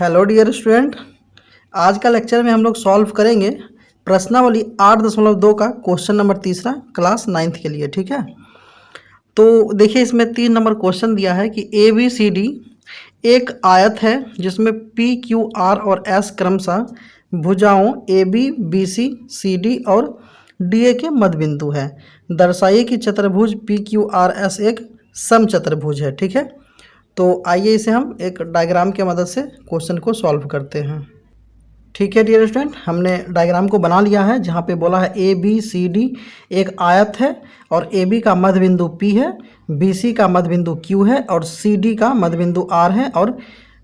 Hello dear student, आज का lecture में हम लोग सॉल्व करेंगे प्रश्नावली 8.2 का क्वेश्चन नंबर तीसरा क्लास 9th के लिए। ठीक है, तो देखिए इसमें 3 नंबर क्वेश्चन दिया है कि ए बी सी डी एक आयत है जिसमें पी क्यू आर और एस क्रमशः भुजाओं A B B C D और डी ए के मध्य बिंदु है। दर्शाइए कि चतुर्भुज पी क्यू आर एस एक समचतुर्भुज है। ठीक है, तो आइए इसे हम एक डायग्राम के मदद से क्वेश्चन को सॉल्व करते हैं। ठीक है डियर स्टूडेंट, हमने डायग्राम को बना लिया है जहाँ पे बोला है ए बी सी डी एक आयत है और ए बी का मध्य बिंदु P है, बी सी का मध्य बिंदु Q है और सी डी का मध्य बिंदु R है और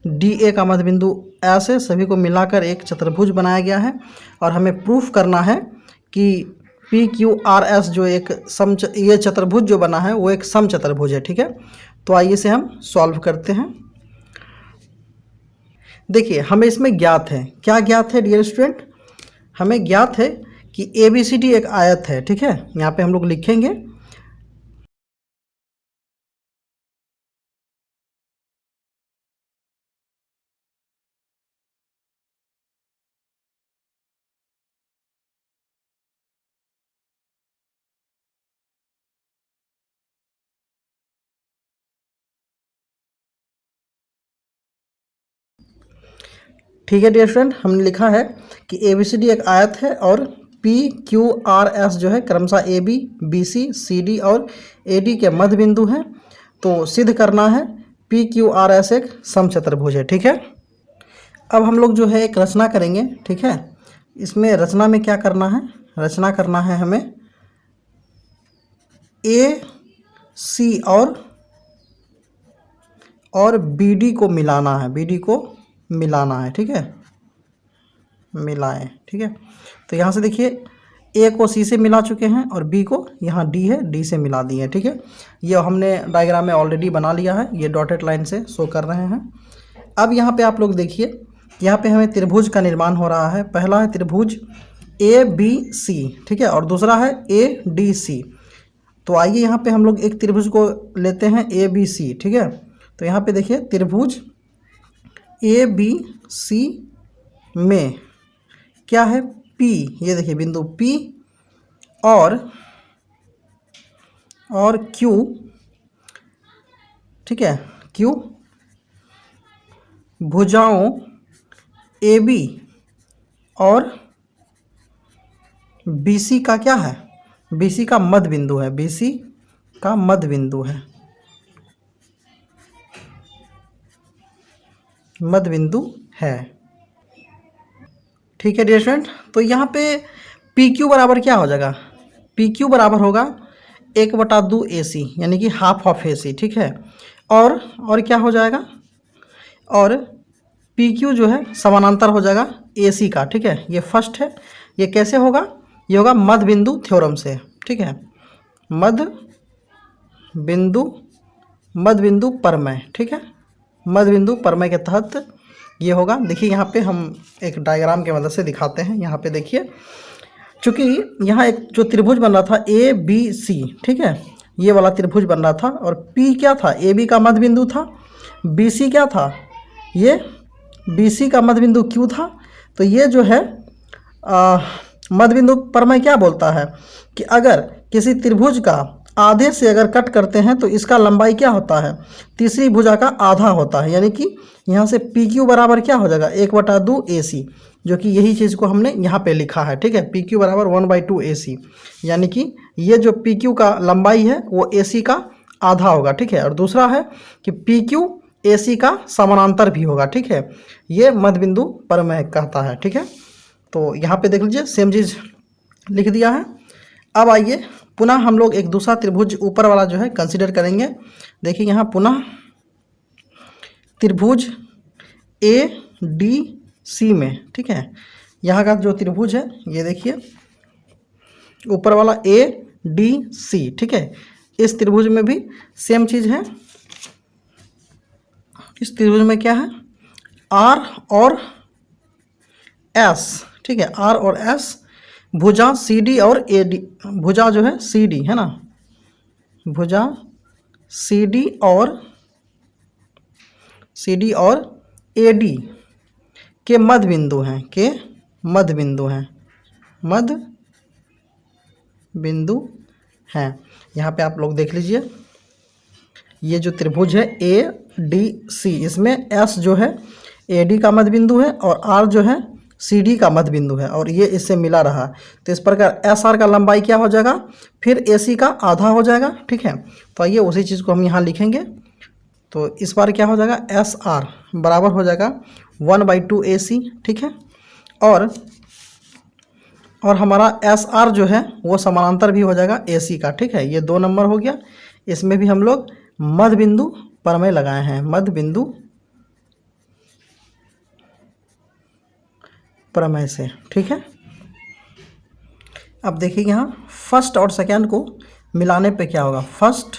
डी ए का मध्य बिंदु S है। सभी को मिलाकर एक चतुर्भुज बनाया गया है और हमें प्रूफ करना है कि पी क्यू आर एस जो एक ये चतुर्भुज जो बना है वो एक समचतुर्भुज है। ठीक है, तो आइए इसे हम सॉल्व करते हैं। देखिए हमें इसमें ज्ञात है, क्या ज्ञात है डियर स्टूडेंट? हमें ज्ञात है कि ए बी सी डी एक आयत है। ठीक है, यहाँ पे हम लोग लिखेंगे ठीक है डियर स्टूडेंट, हमने लिखा है कि ए बी सी डी एक आयत है और पी क्यू आर एस जो है क्रमशः A B B C D और ए डी के मध्य बिंदु हैं। तो सिद्ध करना है पी क्यू आर एस एक समचतुर्भुज है। ठीक है, अब हम लोग जो है एक रचना करेंगे। ठीक है, इसमें रचना में क्या करना है? रचना करना है हमें ए सी और बी डी को मिलाना है, बी डी को मिलाना है। ठीक है, मिलाएं। ठीक है, तो यहाँ से देखिए ए को सी से मिला चुके हैं और बी को यहाँ डी है, डी से मिला दिए। ठीक है, ये हमने डायग्राम में ऑलरेडी बना लिया है, ये डॉटेड लाइन से शो कर रहे हैं। अब यहाँ पे आप लोग देखिए, यहाँ पे हमें त्रिभुज का निर्माण हो रहा है। पहला है त्रिभुज ए बी सी, ठीक है, और दूसरा है ए डी सी। तो आइए यहाँ पे हम लोग एक त्रिभुज को लेते हैं ए बी सी। ठीक है, तो यहाँ पे देखिए त्रिभुज ए बी सी में क्या है? P, ये देखिए बिंदु P और Q। ठीक है, Q भुजाओं AB और BC का क्या है? BC का मध्य बिंदु है, BC का मध्य बिंदु है, मध्य बिंदु है। ठीक है डियर स्टूडेंट, तो यहाँ पे पी क्यू बराबर क्या हो जाएगा? पी क्यू बराबर होगा 1/2 AC, यानी कि हाफ ऑफ AC। ठीक है, और क्या हो जाएगा? और पी क्यू जो है समानांतर हो जाएगा AC का। ठीक है, ये फर्स्ट है। ये कैसे होगा? ये होगा मध्य बिंदु थ्योरम से। ठीक है, मध्य बिंदु परमेय। ठीक है, मध्य बिंदु परमेय के तहत ये होगा। देखिए यहाँ पे हम एक डायग्राम के मदद से दिखाते हैं। यहाँ पे देखिए, चूँकि यहाँ एक जो त्रिभुज बन रहा था ए बी सी, ठीक है, ये वाला त्रिभुज बन रहा था और P क्या था? ए बी का मध्य बिंदु था। BC क्या था? ये BC का मध्य बिंदु Q था। तो ये जो है मध्य बिंदु परमेय क्या बोलता है कि अगर किसी त्रिभुज का आधे से अगर कट करते हैं तो इसका लंबाई क्या होता है? तीसरी भुजा का आधा होता है, यानी कि यहाँ से पी क्यू बराबर क्या हो जाएगा? 1/2 AC, जो कि यही चीज़ को हमने यहाँ पे लिखा है। ठीक है, पी क्यू बराबर 1/2 AC, यानी कि ये जो पी क्यू का लंबाई है वो AC का आधा होगा। ठीक है, और दूसरा है कि पी क्यू AC का समानांतर भी होगा। ठीक है, ये मध्य बिंदु परमेय कहता है। ठीक है, तो यहाँ पे देख लीजिए सेम चीज़ लिख दिया है। अब आइए पुनः हम लोग एक दूसरा त्रिभुज ऊपर वाला जो है कंसीडर करेंगे। देखिए यहाँ पुनः त्रिभुज ए डी सी में, ठीक है, यहाँ का जो त्रिभुज है ये देखिए ऊपर वाला ए डी सी। ठीक है, इस त्रिभुज में भी सेम चीज़ है। इस त्रिभुज में क्या है? आर और एस। ठीक है, आर और एस भुजा सी डी और ए डी, भुजा जो है सी डी है ना, भुजा सी डी और ए डी के मध्य बिंदु हैं, के मध्य बिंदु हैं, मध्य बिंदु हैं। यहाँ पे आप लोग देख लीजिए, ये जो त्रिभुज है ए डी सी, इसमें एस जो है ए डी का मध्य बिंदु है और आर जो है सी डी का मध्य बिंदु है और ये इससे मिला रहा। तो इस प्रकार एस आर का लंबाई क्या हो जाएगा, फिर ए सी का आधा हो जाएगा। ठीक है, तो आइए उसी चीज़ को हम यहाँ लिखेंगे। तो इस बार क्या हो जाएगा, एस आर बराबर हो जाएगा 1/2 ए सी। ठीक है, और हमारा एस आर जो है वो समानांतर भी हो जाएगा ए सी का। ठीक है, ये 2 नंबर हो गया। इसमें भी हम लोग मध्य बिंदु प्रमेय लगाए हैं, मध्य बिंदु प्रमेय से। ठीक है, अब देखिए यहाँ फर्स्ट और सेकेंड को मिलाने पे क्या होगा। फर्स्ट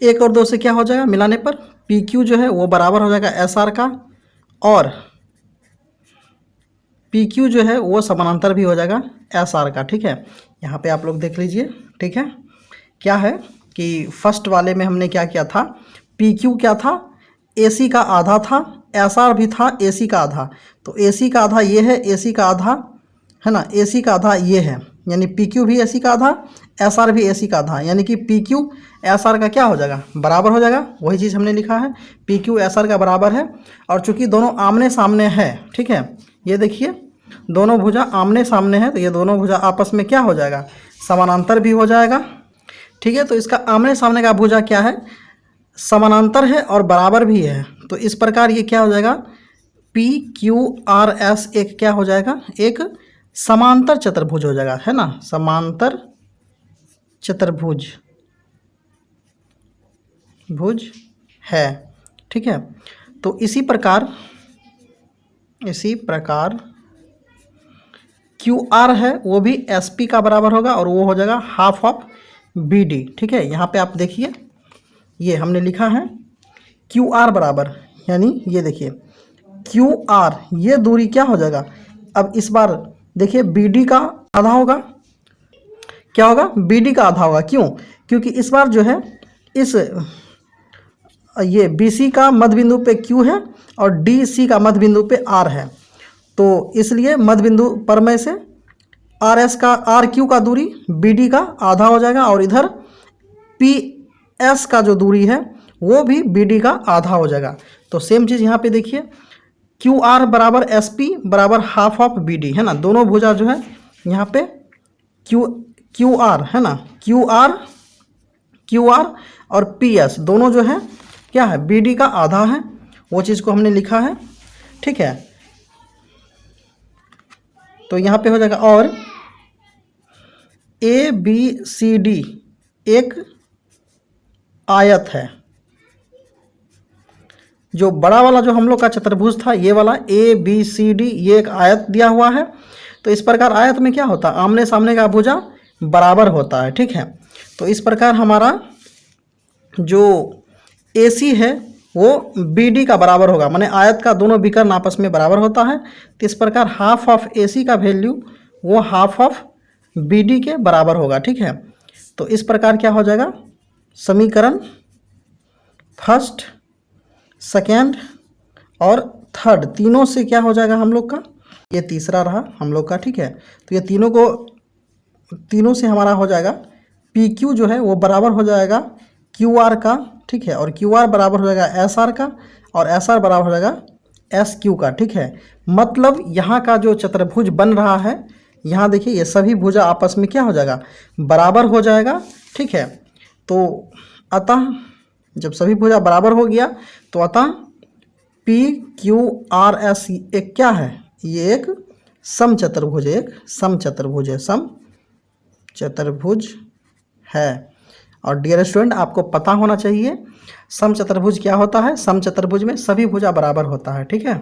1 और 2 से क्या हो जाएगा मिलाने पर, पी क्यू जो है वो बराबर हो जाएगा एस आर का, और पी क्यू जो है वो समानांतर भी हो जाएगा एस आर का। ठीक है, यहाँ पे आप लोग देख लीजिए। ठीक है, क्या है कि फर्स्ट वाले में हमने क्या किया था, पी क्यू क्या था, ए सी का आधा था, एस आर भी था ए सी का आधा। तो ए सी का आधा ये है, ए सी का आधा है ना, ए सी का आधा ये है, यानी पी क्यू भी ए सी का आधा, एस आर भी ए सी का आधा, यानी कि पी क्यू एस आर का क्या हो जाएगा, बराबर हो जाएगा। वही चीज़ हमने लिखा है, पी क्यू एस आर का बराबर है। और चूंकि दोनों आमने सामने है, ठीक है, ये देखिए दोनों भुजा आमने सामने है, तो ये दोनों भुजा आपस में क्या हो जाएगा, समानांतर भी हो जाएगा। ठीक है, तो इसका आमने सामने का भुजा क्या है, समानांतर है और बराबर भी है। तो इस प्रकार ये क्या हो जाएगा, पी क्यू आर एस एक क्या हो जाएगा, एक समांतर चतुर्भुज हो जाएगा, है ना, समांतर चतुर्भुज है। ठीक है, तो इसी प्रकार क्यू आर है वो भी एस पी का बराबर होगा और वो हो जाएगा हाफ ऑफ बी डी। ठीक है, यहाँ पे आप देखिए ये हमने लिखा है क्यू आर बराबर, यानी ये देखिए क्यू आर ये दूरी क्या हो जाएगा, अब इस बार देखिए बी डी का आधा होगा, क्या होगा, बी डी का आधा होगा। क्यों, क्योंकि इस बार जो है इस ये बी सी का मध्य बिंदु पे क्यू है और डी सी का मध्य बिंदु पे आर है, तो इसलिए मध्य बिंदु प्रमेय से आर एस का आर क्यू का दूरी बी डी का आधा हो जाएगा और इधर पी एस का जो दूरी है वो भी बी डी का आधा हो जाएगा। तो सेम चीज़ यहाँ पे देखिए क्यू आर बराबर एस पी बराबर हाफ ऑफ बी डी, है ना, दोनों भुजा जो है यहाँ पे क्यू आर है ना, क्यू आर और पी एस दोनों जो है क्या है, बी डी का आधा है, वो चीज़ को हमने लिखा है। ठीक है, तो यहाँ पे हो जाएगा, और ए बी सी डी एक आयत है, जो बड़ा वाला जो हम लोग का चतुर्भुज था ये वाला ए बी सी डी ये एक आयत दिया हुआ है। तो इस प्रकार आयत में क्या होता है, आमने सामने का भुजा बराबर होता है। ठीक है, तो इस प्रकार हमारा जो ए सी है वो बी डी का बराबर होगा, माने आयत का दोनों विकर्ण आपस में बराबर होता है। तो इस प्रकार हाफ ऑफ ए सी का वैल्यू वो हाफ ऑफ बी डी के बराबर होगा। ठीक है, तो इस प्रकार क्या हो जाएगा, समीकरण फर्स्ट सेकेंड और थर्ड तीनों से क्या हो जाएगा हम लोग का, ये तीसरा रहा हम लोग का। ठीक है, तो ये तीनों से हमारा हो जाएगा पी क्यू जो है वो बराबर हो जाएगा क्यू आर का। ठीक है, और क्यू आर बराबर हो जाएगा एस आर का और एस आर बराबर हो जाएगा एस क्यू का। ठीक है, मतलब यहाँ का जो चतुर्भुज बन रहा है, यहाँ देखिए ये सभी भुजा आपस में क्या हो जाएगा, बराबर हो जाएगा। ठीक है, तो अतः जब सभी भुजा बराबर हो गया तो अतः पी क्यू आर एस एक क्या है, ये एक समचतुर्भुज है। और डियर स्टूडेंट आपको पता होना चाहिए समचतुर्भुज क्या होता है, समचतुर्भुज में सभी भुजा बराबर होता है। ठीक है।